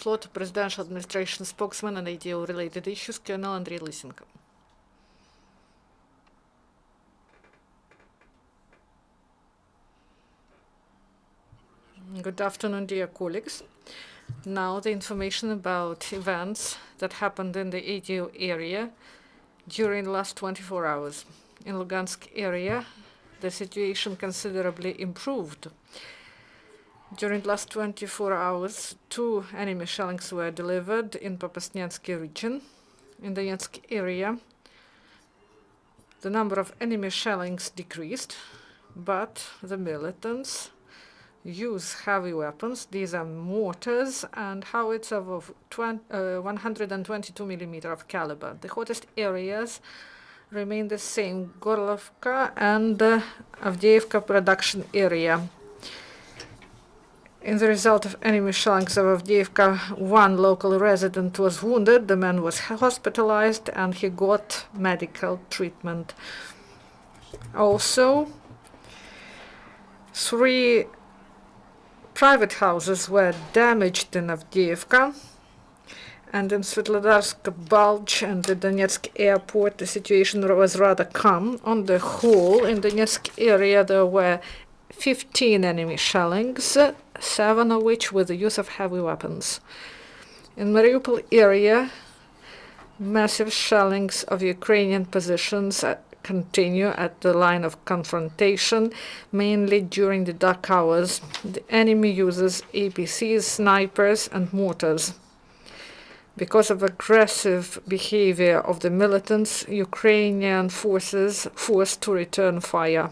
floor to Presidential Administration spokesman on ATO-related issues, Colonel Andriy Lysenko. Good afternoon, dear colleagues. Now the information about events that happened in the ATO area during the last 24 hours. In Lugansk area, the situation considerably improved. During the last 24 hours, 2 enemy shellings were delivered in Popasnyansky region. In the Donetsk area, the number of enemy shellings decreased, but the militants use heavy weapons. These are mortars and howitzers of 122 mm of caliber. The hottest areas remain the same: Gorlovka and Avdiivka production area. In the result of enemy shellings of Avdiivka, 1 local resident was wounded. The man was hospitalized and he got medical treatment. Also, 3 private houses were damaged in Avdiivka, and in Svetlodarsk Bulge and the Donetsk airport the situation was rather calm. On the whole, in the Donetsk area there were 15 enemy shellings, 7 of which with the use of heavy weapons. In Mariupol area, massive shellings of Ukrainian positions continue at the line of confrontation, mainly during the dark hours. The enemy uses APCs, snipers and mortars. Because of aggressive behavior of the militants, Ukrainian forces forced to return fire.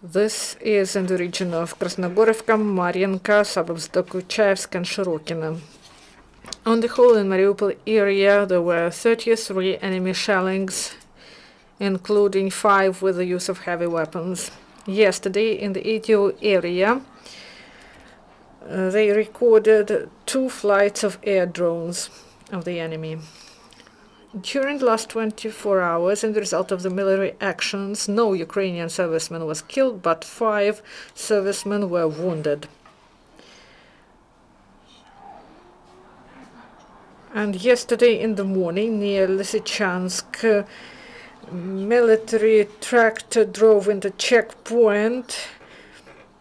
This is in the region of Krasnogorivka, Mariinka, suburbs Dokuchaevsk and Shirokino. On the whole, in Mariupol area there were 33 enemy shellings, including 5 with the use of heavy weapons. Yesterday, in the ATO area, they recorded 2 flights of air drones of the enemy. During the last 24 hours, in the result of the military actions, no Ukrainian serviceman was killed, but 5 servicemen were wounded. And yesterday in the morning, near Lysychansk, military tractor drove into checkpoint,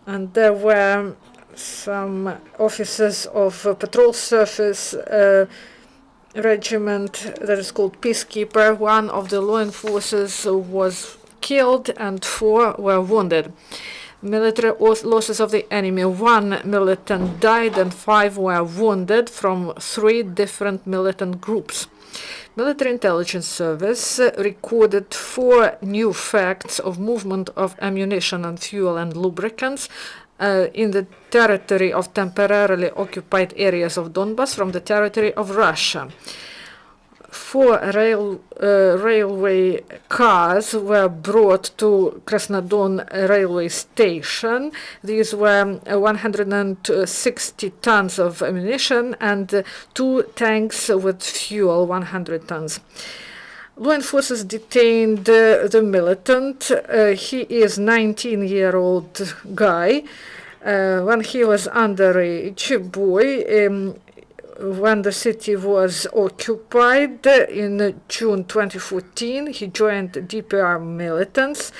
and there were some officers of a patrol surface regiment that is called Peacekeeper. 1 of the law enforcers was killed and 4 were wounded. Military losses of the enemy: 1 militant died and 5 were wounded from 3 different militant groups. Military Intelligence Service recorded 4 new facts of movement of ammunition and fuel and lubricants in the territory of temporarily occupied areas of Donbas from the territory of Russia. 4 railway cars were brought to Krasnodon railway station. These were 160 tons of ammunition and 2 tanks with fuel, 100 tons. Law enforcement detained the militant. He is 19-year-old guy. When he was underage boy, when the city was occupied in June 2014, he joined DPR militants.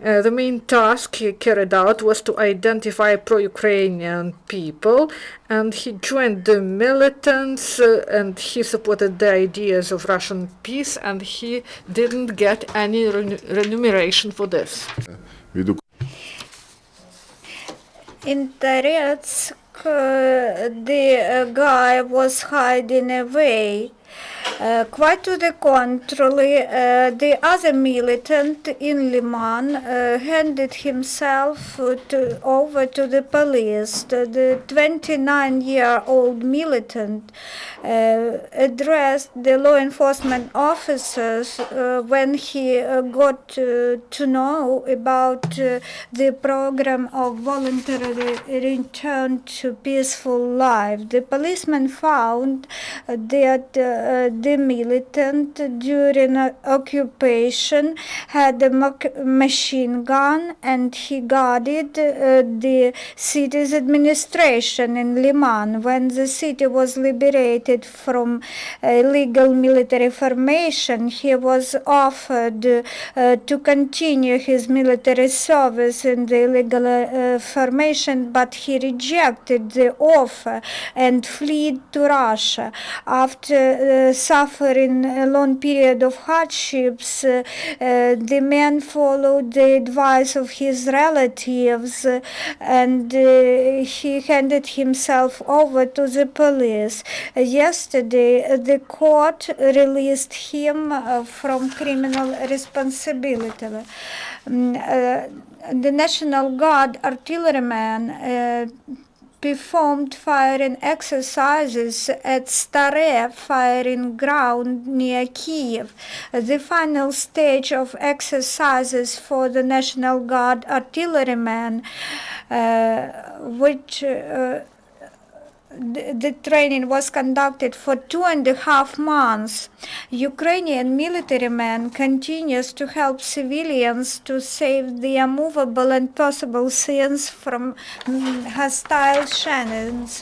The main task he carried out was to identify pro-Ukrainian people, and he joined the militants and he supported the ideas of Russian peace, and he didn't get any remuneration for this. In Toretsk, the guy was hiding away. Quite to the contrary, the other militant in Liman handed himself over to the police. The 29-year-old militant addressed the law enforcement officers when he got to know about the program of voluntary return to peaceful life. The policeman found that the militant during occupation had a machine gun, and he guarded the city's administration in Liman. When the city was liberated from illegal military formation, he was offered to continue his military service in the illegal formation, but he rejected the offer and fled to Russia. After suffering a long period of hardships, the man followed the advice of his relatives and he handed himself over to the police. Yesterday, the court released him from criminal responsibility. The National Guard artilleryman performed firing exercises at Stare firing ground near Kiev. The final stage of exercises for the National Guard artillerymen, which the training was conducted for 2.5 months. Ukrainian military men continues to help civilians to save their movable and possible scenes from hostile shenanigans.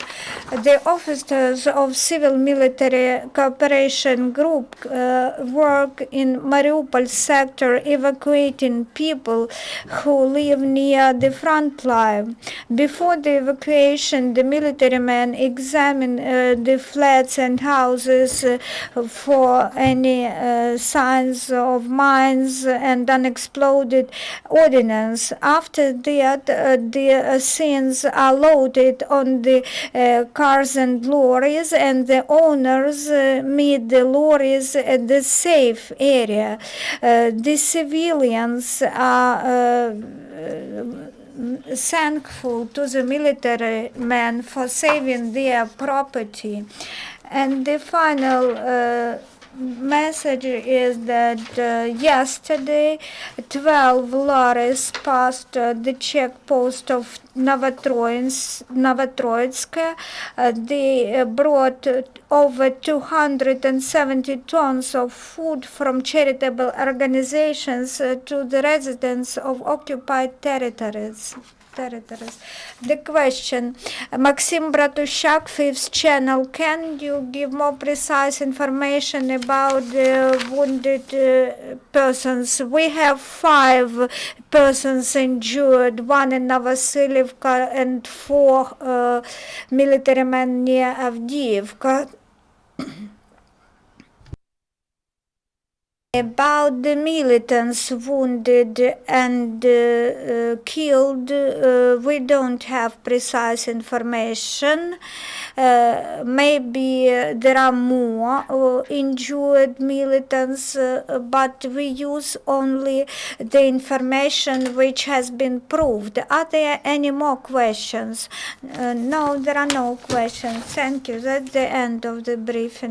The officers of Civil Military Cooperation Group work in Mariupol sector evacuating people who live near the front line. Before the evacuation, the military men examine the flats and houses for any signs of mines and unexploded ordnance. After that, the scenes are loaded on the cars and lorries, and the owners meet the lorries at the safe area. The civilians are thankful to the military men for saving their property. And the final message is that yesterday 12 lorries passed the checkpost of Novotроицk. They brought over 270 tons of food from charitable organizations to the residents of occupied territories. The question, Maxim Bratushak, 5th channel, can you give more precise information about the wounded persons? We have 5 persons injured, 1 in Novoselivka and 4 military men near Avdiivka. About the militants wounded and killed, we don't have precise information. Maybe there are more injured militants, but we use only the information which has been proved. Are there any more questions? No, there are no questions. Thank you. That's the end of the briefing.